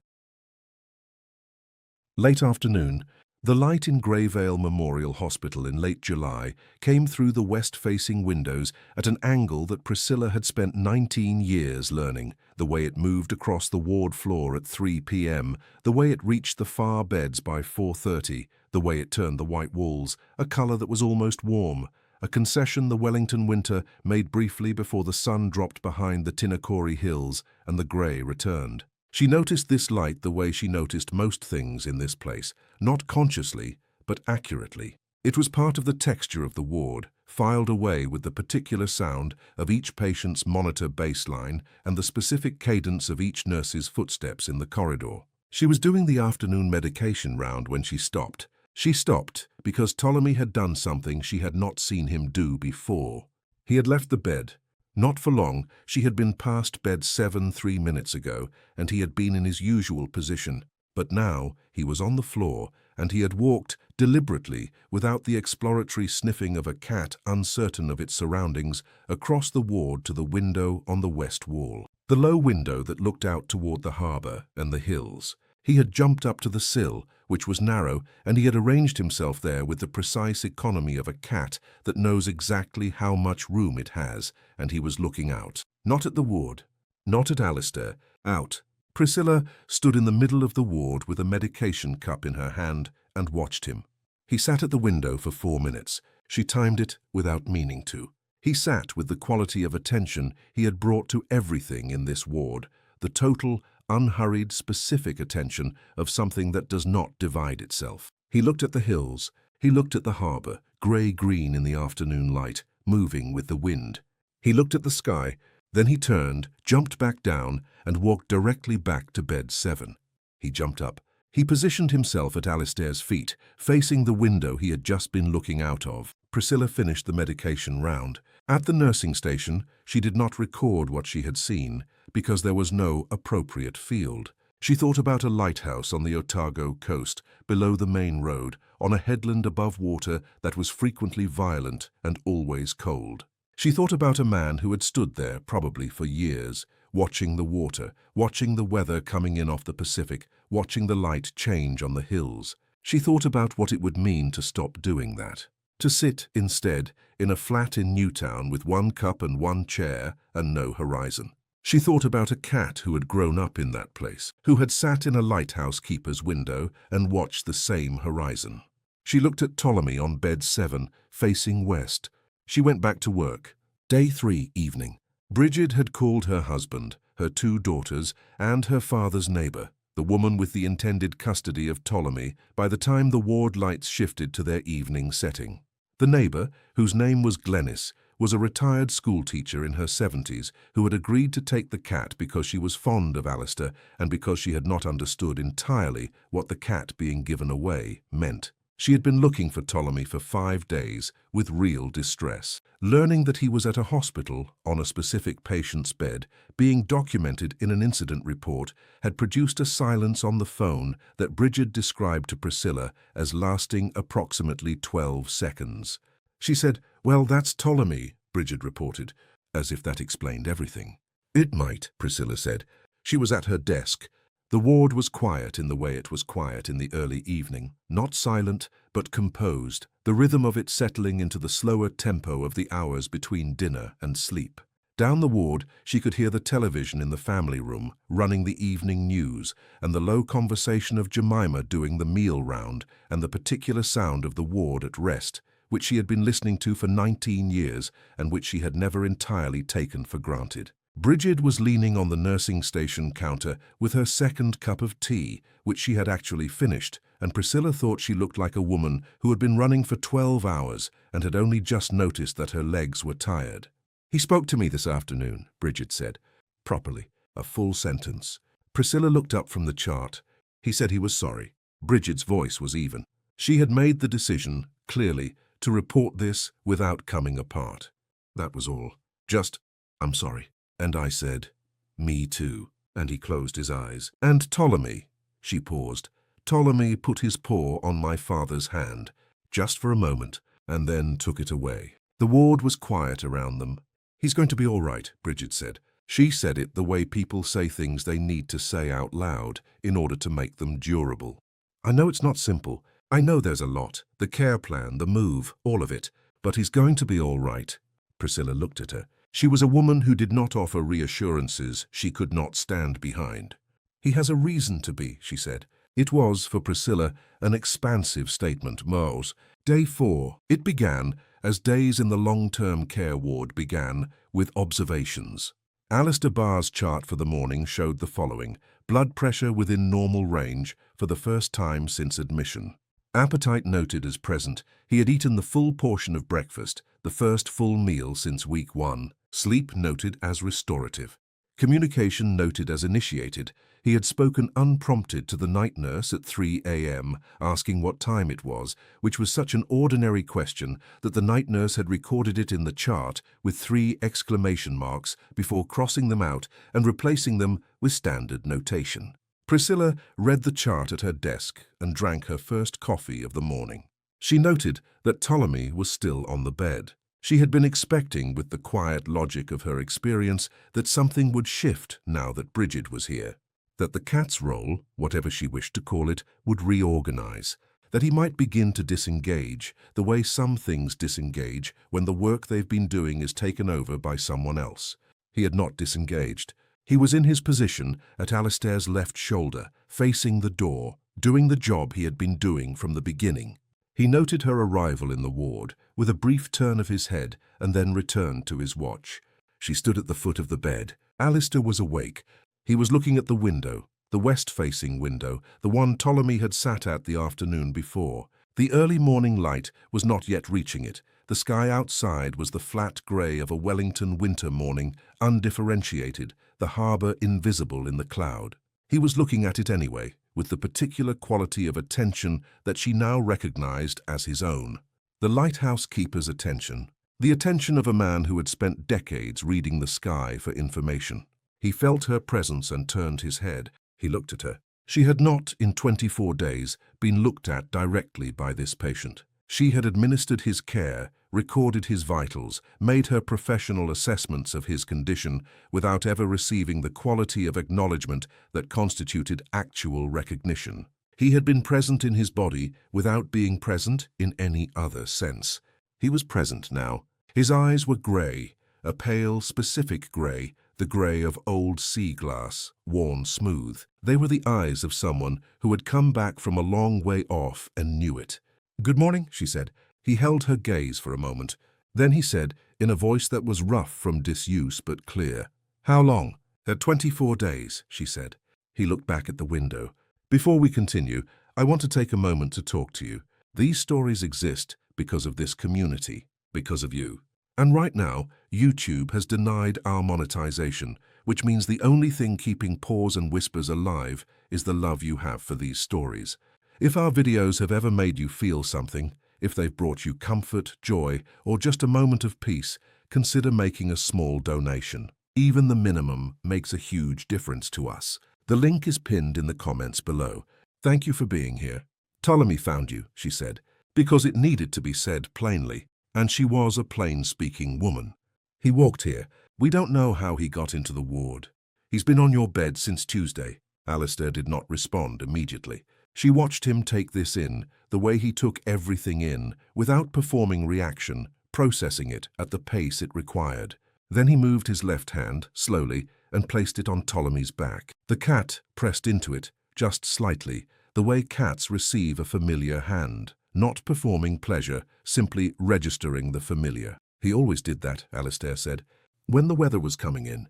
Late afternoon. The light in Greyvale Memorial Hospital in late July came through the west-facing windows at an angle that Priscilla had spent 19 years learning, the way it moved across the ward floor at 3 p.m., the way it reached the far beds by 4:30, the way it turned the white walls, a colour that was almost warm, a concession the Wellington winter made briefly before the sun dropped behind the Tinnacorry Hills and the grey returned. She noticed this light the way she noticed most things in this place, not consciously, but accurately. It was part of the texture of the ward, filed away with the particular sound of each patient's monitor baseline and the specific cadence of each nurse's footsteps in the corridor. She was doing the afternoon medication round when she stopped. She stopped because Ptolemy had done something she had not seen him do before. He had left the bed. Not for long. She had been past bed 7 3 minutes ago, and he had been in his usual position. But now he was on the floor, and he had walked deliberately, without the exploratory sniffing of a cat uncertain of its surroundings, across the ward to the window on the west wall. The low window that looked out toward the harbour and the hills. He had jumped up to the sill, which was narrow, and he had arranged himself there with the precise economy of a cat that knows exactly how much room it has, and he was looking out. Not at the ward, not at Alistair, out. Priscilla stood in the middle of the ward with a medication cup in her hand and watched him. He sat at the window for 4 minutes. She timed it without meaning to. He sat with the quality of attention he had brought to everything in this ward, the total, unhurried, specific attention of something that does not divide itself. He looked at the hills. He looked at the harbour, grey-green in the afternoon light, moving with the wind. He looked at the sky. Then he turned, jumped back down, and walked directly back to bed 7. He jumped up. He positioned himself at Alistair's feet, facing the window he had just been looking out of. Priscilla finished the medication round. At the nursing station, she did not record what she had seen, because there was no appropriate field. She thought about a lighthouse on the Otago coast, below the main road, on a headland above water that was frequently violent and always cold. She thought about a man who had stood there, probably for years, watching the water, watching the weather coming in off the Pacific, watching the light change on the hills. She thought about what it would mean to stop doing that. To sit, instead, in a flat in Newtown with 1 cup and 1 chair and no horizon. She thought about a cat who had grown up in that place, who had sat in a lighthouse keeper's window and watched the same horizon. She looked at Ptolemy on bed 7, facing west. She went back to work. Day 3, evening. Bridget had called her husband, her 2 daughters, and her father's neighbour, the woman with the intended custody of Ptolemy, by the time the ward lights shifted to their evening setting. The neighbour, whose name was Glenys, was a retired schoolteacher in her 70s who had agreed to take the cat because she was fond of Alistair and because she had not understood entirely what the cat being given away meant. She had been looking for Ptolemy for 5 days with real distress. Learning that he was at a hospital on a specific patient's bed, being documented in an incident report, had produced a silence on the phone that Bridget described to Priscilla as lasting approximately 12 seconds. She said, "Well, that's Ptolemy," Bridget reported, as if that explained everything. "It might," Priscilla said. She was at her desk. The ward was quiet in the way it was quiet in the early evening, not silent, but composed, the rhythm of it settling into the slower tempo of the hours between dinner and sleep. Down the ward, she could hear the television in the family room running the evening news and the low conversation of Jemima doing the meal round and the particular sound of the ward at rest, which she had been listening to for 19 years and which she had never entirely taken for granted. Bridget was leaning on the nursing station counter with her second cup of tea, which she had actually finished, and Priscilla thought she looked like a woman who had been running for 12 hours and had only just noticed that her legs were tired. "He spoke to me this afternoon," Bridget said. Properly, a full sentence. Priscilla looked up from the chart. "He said he was sorry." Bridget's voice was even. She had made the decision, clearly, to report this without coming apart. That was all. Just, "I'm sorry." And I said, "Me too." And he closed his eyes. "And Ptolemy," she paused. Ptolemy put his paw on my father's hand, just for a moment, and then took it away. The ward was quiet around them. "He's going to be all right," Bridget said. She said it the way people say things they need to say out loud in order to make them durable. "I know it's not simple. I know there's a lot. The care plan, the move, all of it. But he's going to be all right." Priscilla looked at her. She was a woman who did not offer reassurances she could not stand behind. "He has a reason to be," she said. It was, for Priscilla, an expansive statement. Mose. Day 4. It began, as days in the long-term care ward began, with observations. Alistair Barr's chart for the morning showed the following: blood pressure within normal range for the first time since admission. Appetite noted as present. He had eaten the full portion of breakfast, the first full meal since week 1. Sleep noted as restorative. Communication noted as initiated. He had spoken unprompted to the night nurse at 3 a.m., asking what time it was, which was such an ordinary question that the night nurse had recorded it in the chart with 3 exclamation marks before crossing them out and replacing them with standard notation. Priscilla read the chart at her desk and drank her first coffee of the morning. She noted that Ptolemy was still on the bed. She had been expecting, with the quiet logic of her experience, that something would shift now that Bridget was here, that the cat's role, whatever she wished to call it, would reorganize, that he might begin to disengage, the way some things disengage when the work they've been doing is taken over by someone else. He had not disengaged. He was in his position at Alistair's left shoulder, facing the door, doing the job he had been doing from the beginning. He noted her arrival in the ward, with a brief turn of his head, and then returned to his watch. She stood at the foot of the bed. Alistair was awake. He was looking at the window, the west-facing window, the one Ptolemy had sat at the afternoon before. The early morning light was not yet reaching it. The sky outside was the flat grey of a Wellington winter morning, undifferentiated, the harbour invisible in the cloud. He was looking at it anyway, with the particular quality of attention that she now recognized as his own. The lighthouse keeper's attention. The attention of a man who had spent decades reading the sky for information. He felt her presence and turned his head. He looked at her. She had not, in 24 days, been looked at directly by this patient. She had administered his care, recorded his vitals, made her professional assessments of his condition without ever receiving the quality of acknowledgement that constituted actual recognition. He had been present in his body without being present in any other sense. He was present now. His eyes were grey, a pale, specific grey, the grey of old sea glass, worn smooth. They were the eyes of someone who had come back from a long way off and knew it. "Good morning," she said. He held her gaze for a moment. Then he said, in a voice that was rough from disuse but clear, "How long?" "At 24 days," she said. He looked back at the window. "Before we continue, I want to take a moment to talk to you. These stories exist because of this community, because of you. And right now, YouTube has denied our monetization, which means the only thing keeping Paws and Whispers alive is the love you have for these stories. If our videos have ever made you feel something, if they've brought you comfort, joy, or just a moment of peace, consider making a small donation. Even the minimum makes a huge difference to us. The link is pinned in the comments below. Thank you for being here. Ptolemy found you, she said, because it needed to be said plainly, and she was a plain-speaking woman. He walked here. We don't know how he got into the ward. He's been on your bed since Tuesday. Alistair did not respond immediately. She watched him take this in, the way he took everything in, without performing reaction, processing it at the pace it required. Then he moved his left hand, slowly, and placed it on Ptolemy's back. The cat pressed into it, just slightly, the way cats receive a familiar hand, not performing pleasure, simply registering the familiar. He always did that, Alistair said. When the weather was coming in.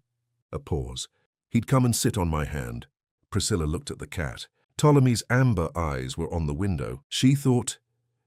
A pause. He'd come and sit on my hand. Priscilla looked at the cat. Ptolemy's amber eyes were on the window. She thought,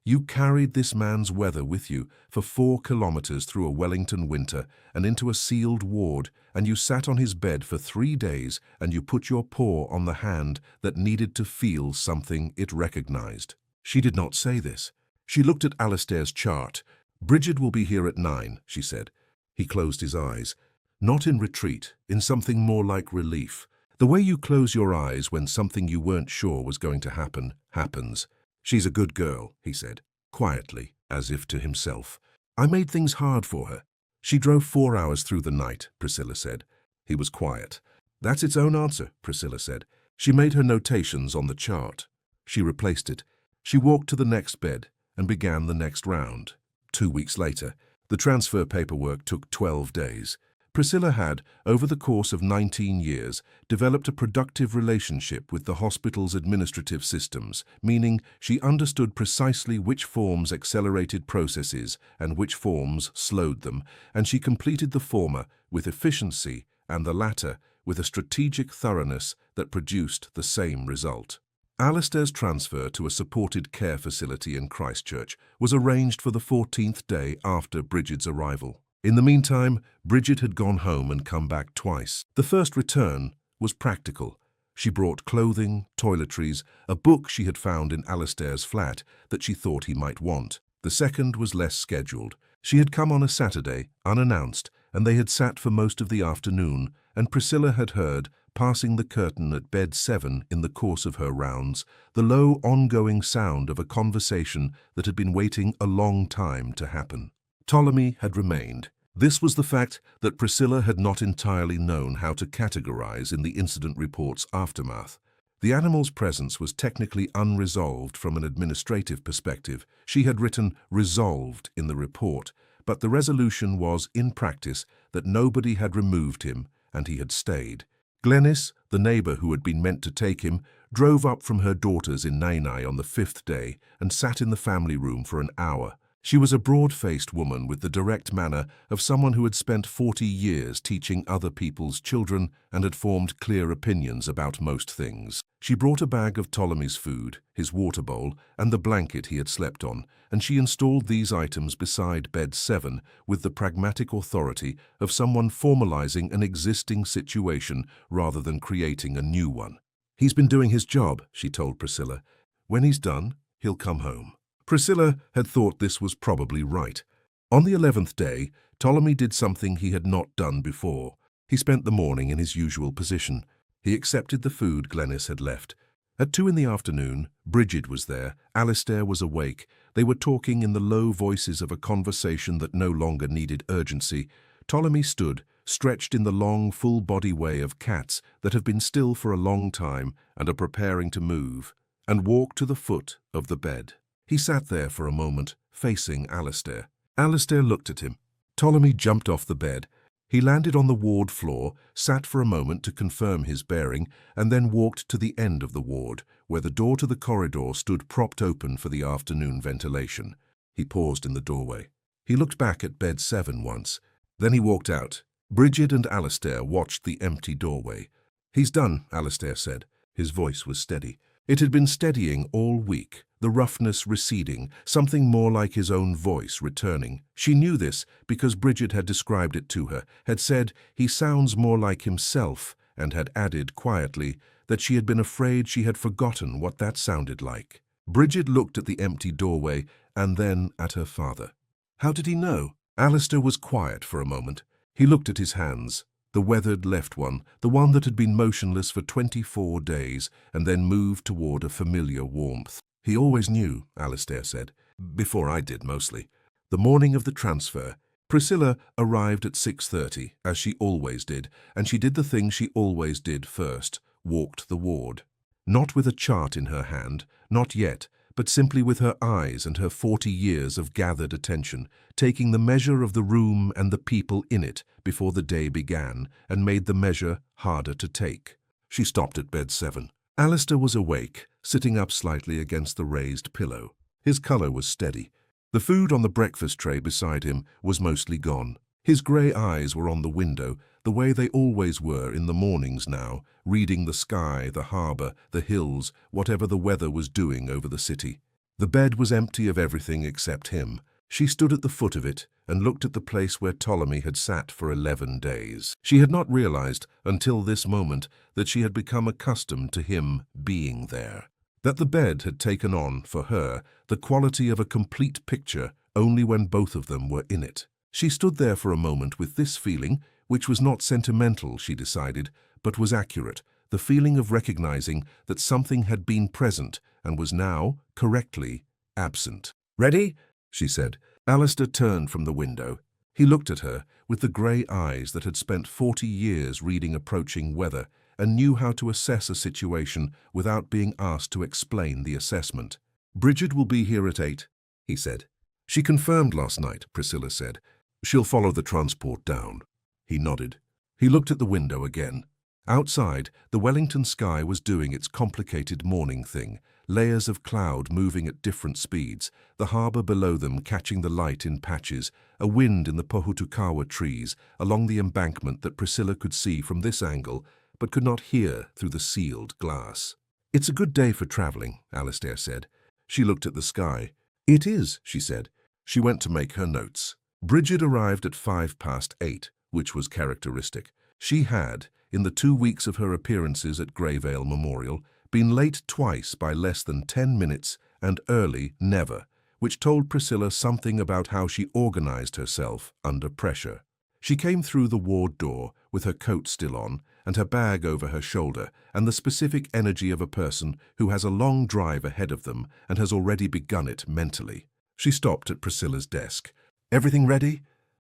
you carried this man's weather with you for 4 kilometers through a Wellington winter and into a sealed ward, and you sat on his bed for 3 days and you put your paw on the hand that needed to feel something it recognized. She did not say this. She looked at Alistair's chart. Bridget will be here at 9, she said. He closed his eyes. Not in retreat, in something more like relief. The way you close your eyes when something you weren't sure was going to happen, happens. She's a good girl, he said, quietly, as if to himself. I made things hard for her. She drove 4 hours through the night, Priscilla said. He was quiet. That's its own answer, Priscilla said. She made her notations on the chart. She replaced it. She walked to the next bed and began the next round. 2 weeks later, the transfer paperwork took 12 days. Priscilla had, over the course of 19 years, developed a productive relationship with the hospital's administrative systems, meaning she understood precisely which forms accelerated processes and which forms slowed them, and she completed the former with efficiency and the latter with a strategic thoroughness that produced the same result. Alistair's transfer to a supported care facility in Christchurch was arranged for the 14th day after Bridget's arrival. In the meantime, Bridget had gone home and come back twice. The first return was practical. She brought clothing, toiletries, a book she had found in Alistair's flat that she thought he might want. The second was less scheduled. She had come on a Saturday, unannounced, and they had sat for most of the afternoon, and Priscilla had heard, passing the curtain at bed 7 in the course of her rounds, the low, ongoing sound of a conversation that had been waiting a long time to happen. Ptolemy had remained. This was the fact that Priscilla had not entirely known how to categorize in the incident report's aftermath. The animal's presence was technically unresolved from an administrative perspective. She had written resolved in the report, but the resolution was, in practice, that nobody had removed him and he had stayed. Glenys, the neighbor who had been meant to take him, drove up from her daughters in Nainai on the 5th day and sat in the family room for an hour. She was a broad-faced woman with the direct manner of someone who had spent 40 years teaching other people's children and had formed clear opinions about most things. She brought a bag of Ptolemy's food, his water bowl, and the blanket he had slept on, and she installed these items beside bed 7 with the pragmatic authority of someone formalizing an existing situation rather than creating a new one. He's been doing his job, she told Priscilla. When he's done, he'll come home. Priscilla had thought this was probably right. On the 11th day, Ptolemy did something he had not done before. He spent the morning in his usual position. He accepted the food Glenys had left. At 2 in the afternoon, Bridget was there, Alistair was awake. They were talking in the low voices of a conversation that no longer needed urgency. Ptolemy stood, stretched in the long, full-body way of cats that have been still for a long time and are preparing to move, and walked to the foot of the bed. He sat there for a moment, facing Alistair. Alistair looked at him. Ptolemy jumped off the bed. He landed on the ward floor, sat for a moment to confirm his bearing, and then walked to the end of the ward, where the door to the corridor stood propped open for the afternoon ventilation. He paused in the doorway. He looked back at bed 7 once. Then he walked out. Bridget and Alistair watched the empty doorway. "He's done," Alistair said. His voice was steady. It had been steadying all week, the roughness receding, something more like his own voice returning. She knew this because Bridget had described it to her, had said, "He sounds more like himself," and had added quietly that she had been afraid she had forgotten what that sounded like. Bridget looked at the empty doorway and then at her father. How did he know? Alistair was quiet for a moment. He looked at his hands, the weathered left one, the one that had been motionless for 24 days, and then moved toward a familiar warmth. He always knew, Alistair said. Before I did, mostly. The morning of the transfer, Priscilla arrived at 6:30, as she always did, and she did the thing she always did first, walked the ward. Not with a chart in her hand, not yet, but simply with her eyes and her 40 years of gathered attention, taking the measure of the room and the people in it before the day began, and made the measure harder to take. She stopped at bed 7. Alistair was awake, sitting up slightly against the raised pillow. His color was steady. The food on the breakfast tray beside him was mostly gone. His grey eyes were on the window, the way they always were in the mornings now, reading the sky, the harbour, the hills, whatever the weather was doing over the city. The bed was empty of everything except him. She stood at the foot of it and looked at the place where Ptolemy had sat for 11 days. She had not realized until this moment that she had become accustomed to him being there. That the bed had taken on, for her, the quality of a complete picture only when both of them were in it. She stood there for a moment with this feeling, which was not sentimental, she decided, but was accurate, the feeling of recognizing that something had been present and was now, correctly, absent. "Ready?" she said. Alistair turned from the window. He looked at her with the grey eyes that had spent 40 years reading approaching weather and knew how to assess a situation without being asked to explain the assessment. "Bridget will be here at 8, he said. "She confirmed last night," Priscilla said. "She'll follow the transport down." He nodded. He looked at the window again. Outside, the Wellington sky was doing its complicated morning thing, layers of cloud moving at different speeds, the harbour below them catching the light in patches, a wind in the Pohutukawa trees along the embankment that Priscilla could see from this angle but could not hear through the sealed glass. "It's a good day for travelling," Alistair said. She looked at the sky. "It is," she said. She went to make her notes. Bridget arrived at 8:05, which was characteristic. She had, in the 2 weeks of her appearances at Greyvale Memorial, been late twice by less than 10 minutes and early never, which told Priscilla something about how she organized herself under pressure. She came through the ward door with her coat still on and her bag over her shoulder and the specific energy of a person who has a long drive ahead of them and has already begun it mentally. She stopped at Priscilla's desk. "Everything ready?"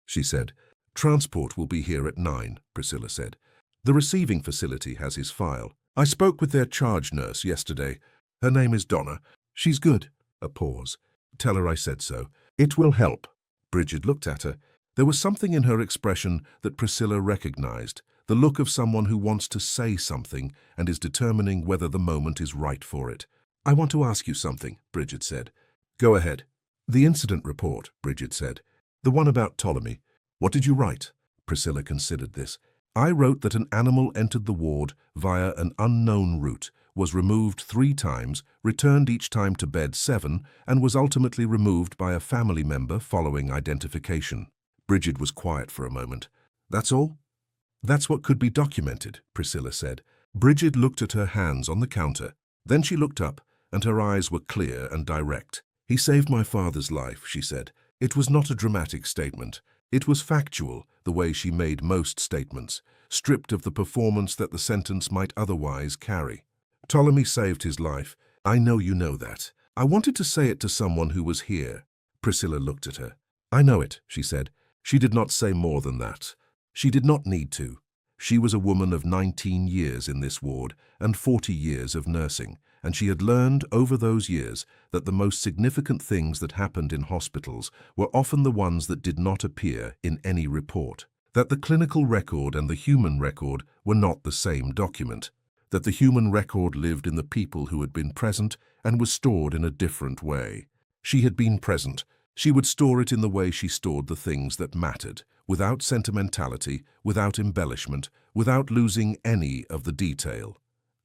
she said. "Transport will be here at 9, Priscilla said. "The receiving facility has his file. I spoke with their charge nurse yesterday. Her name is Donna. She's good." A pause. "Tell her I said so. It will help." Bridget looked at her. There was something in her expression that Priscilla recognized, the look of someone who wants to say something and is determining whether the moment is right for it. "I want to ask you something," Bridget said. "Go ahead." "The incident report," Bridget said. "The one about Ptolemy. What did you write?" Priscilla considered this. "I wrote that an animal entered the ward via an unknown route, was removed 3 times, returned each time to bed 7, and was ultimately removed by a family member following identification." Bridget was quiet for a moment. "That's all?" "That's what could be documented," Priscilla said. Bridget looked at her hands on the counter. Then she looked up, and her eyes were clear and direct. "He saved my father's life," she said. It was not a dramatic statement. It was factual, the way she made most statements, stripped of the performance that the sentence might otherwise carry. "Ptolemy saved his life. I know you know that. I wanted to say it to someone who was here." Priscilla looked at her. "I know it," she said. She did not say more than that. She did not need to. She was a woman of 19 years in this ward and 40 years of nursing, and she had learned over those years that the most significant things that happened in hospitals were often the ones that did not appear in any report, that the clinical record and the human record were not the same document, that the human record lived in the people who had been present and was stored in a different way. She had been present. She would store it in the way she stored the things that mattered, without sentimentality, without embellishment, without losing any of the detail.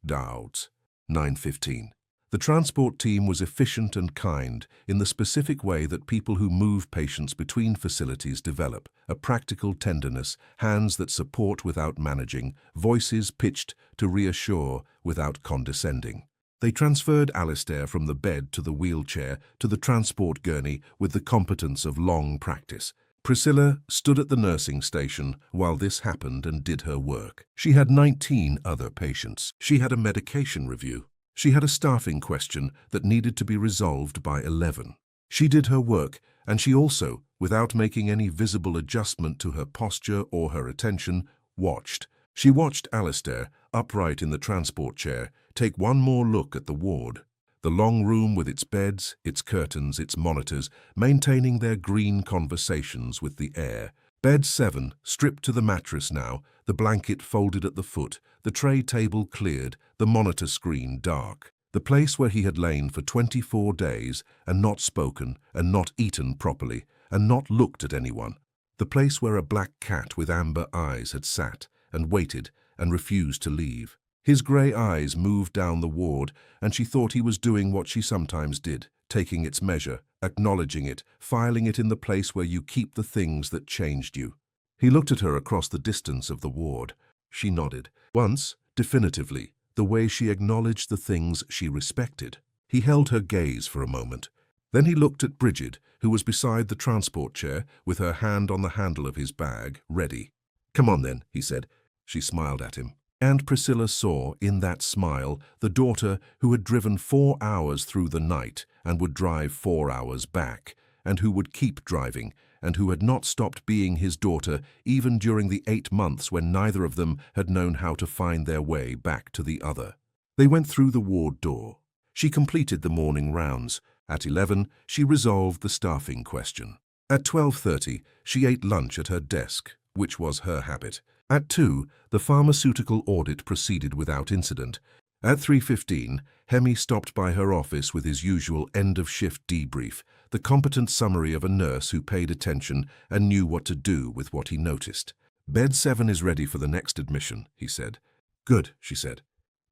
Doubts. 9:15. The transport team was efficient and kind in the specific way that people who move patients between facilities develop, a practical tenderness, hands that support without managing, voices pitched to reassure without condescending. They transferred Alistair from the bed to the wheelchair to the transport gurney with the competence of long practice. Priscilla stood at the nursing station while this happened and did her work. She had 19 other patients. She had a medication review. She had a staffing question that needed to be resolved by 11. She did her work, and she also, without making any visible adjustment to her posture or her attention, watched. She watched Alistair, upright in the transport chair, take one more look at the ward. The long room with its beds, its curtains, its monitors, maintaining their green conversations with the air. Bed 7, stripped to the mattress now, the blanket folded at the foot, the tray table cleared, the monitor screen dark. The place where he had lain for 24 days and not spoken and not eaten properly and not looked at anyone. The place where a black cat with amber eyes had sat and waited and refused to leave. His grey eyes moved down the ward, and she thought he was doing what she sometimes did, taking its measure, acknowledging it, filing it in the place where you keep the things that changed you. He looked at her across the distance of the ward. She nodded. Once, definitively, the way she acknowledged the things she respected. He held her gaze for a moment. Then he looked at Bridget, who was beside the transport chair, with her hand on the handle of his bag, ready. "Come on then," he said. She smiled at him. And Priscilla saw, in that smile, the daughter who had driven 4 hours through the night and would drive 4 hours back, and who would keep driving, and who had not stopped being his daughter even during the 8 months when neither of them had known how to find their way back to the other. They went through the ward door. She completed the morning rounds. At 11, she resolved the staffing question. At 12:30, she ate lunch at her desk, which was her habit. At 2, the pharmaceutical audit proceeded without incident. At 3:15, Hemi stopped by her office with his usual end-of-shift debrief, the competent summary of a nurse who paid attention and knew what to do with what he noticed. "Bed 7 is ready for the next admission," he said. "Good," she said.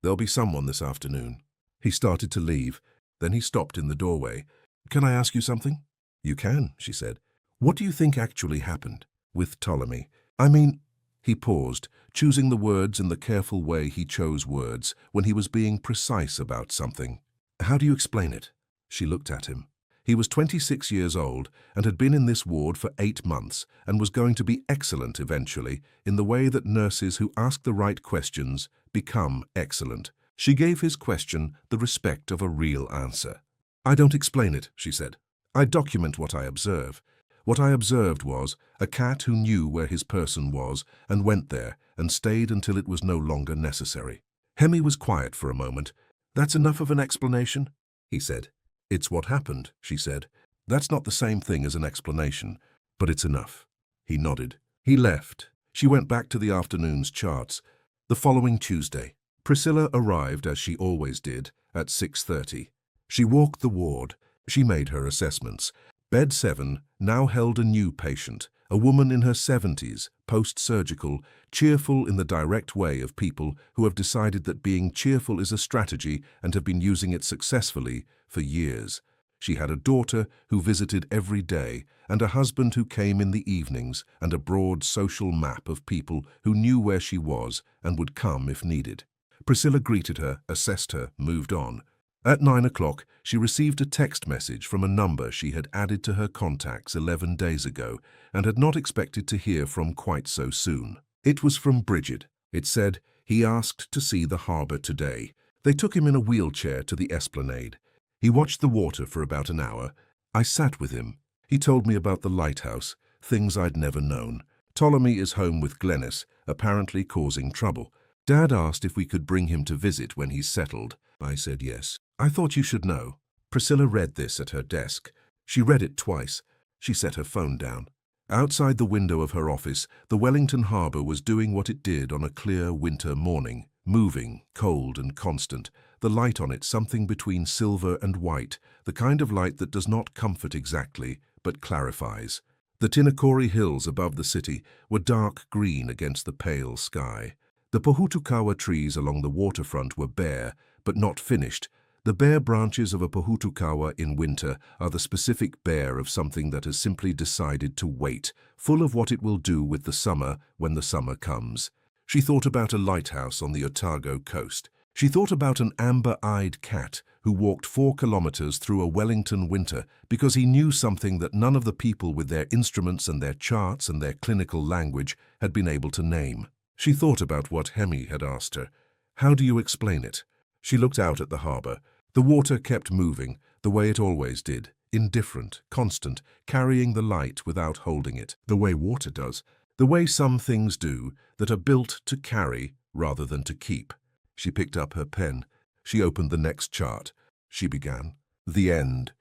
"There'll be someone this afternoon." He started to leave. Then he stopped in the doorway. "Can I ask you something?" "You can," she said. "What do you think actually happened with Ptolemy? I mean..." He paused, choosing the words in the careful way he chose words when he was being precise about something. "How do you explain it?" She looked at him. He was 26 years old and had been in this ward for 8 months and was going to be excellent eventually in the way that nurses who ask the right questions become excellent. She gave his question the respect of a real answer. "I don't explain it," she said. "I document what I observe. What I observed was a cat who knew where his person was and went there and stayed until it was no longer necessary." Hemi was quiet for a moment. "That's enough of an explanation?" he said. "It's what happened," she said. "That's not the same thing as an explanation, but it's enough." He nodded. He left. She went back to the afternoon's charts. The following Tuesday, Priscilla arrived, as she always did, at 6:30. She walked the ward. She made her assessments. Bed 7 now held a new patient, a woman in her 70s, post-surgical, cheerful in the direct way of people who have decided that being cheerful is a strategy and have been using it successfully for years. She had a daughter who visited every day and a husband who came in the evenings and a broad social map of people who knew where she was and would come if needed. Priscilla greeted her, assessed her, moved on. At 9 o'clock, she received a text message from a number she had added to her contacts 11 days ago and had not expected to hear from quite so soon. It was from Bridget. It said, "He asked to see the harbour today." They took him in a wheelchair to the esplanade. He watched the water for about an hour. I sat with him. He told me about the lighthouse, things I'd never known. Ptolemy is home with Glenys, apparently causing trouble. Dad asked if we could bring him to visit when he's settled. I said yes. "I thought you should know." Priscilla read this at her desk. She read it twice. She set her phone down. Outside the window of her office, the Wellington harbour was doing what it did on a clear winter morning, moving, cold and constant, the light on it something between silver and white, the kind of light that does not comfort exactly, but clarifies. The Tinakori hills above the city were dark green against the pale sky. The pohutukawa trees along the waterfront were bare, but not finished. The bare branches of a pohutukawa in winter are the specific bare of something that has simply decided to wait, full of what it will do with the summer when the summer comes. She thought about a lighthouse on the Otago coast. She thought about an amber-eyed cat who walked 4 kilometers through a Wellington winter because he knew something that none of the people with their instruments and their charts and their clinical language had been able to name. She thought about what Hemi had asked her. How do you explain it? She looked out at the harbor. The water kept moving, the way it always did, indifferent, constant, carrying the light without holding it, the way water does, the way some things do that are built to carry rather than to keep. She picked up her pen. She opened the next chart. She began. The end.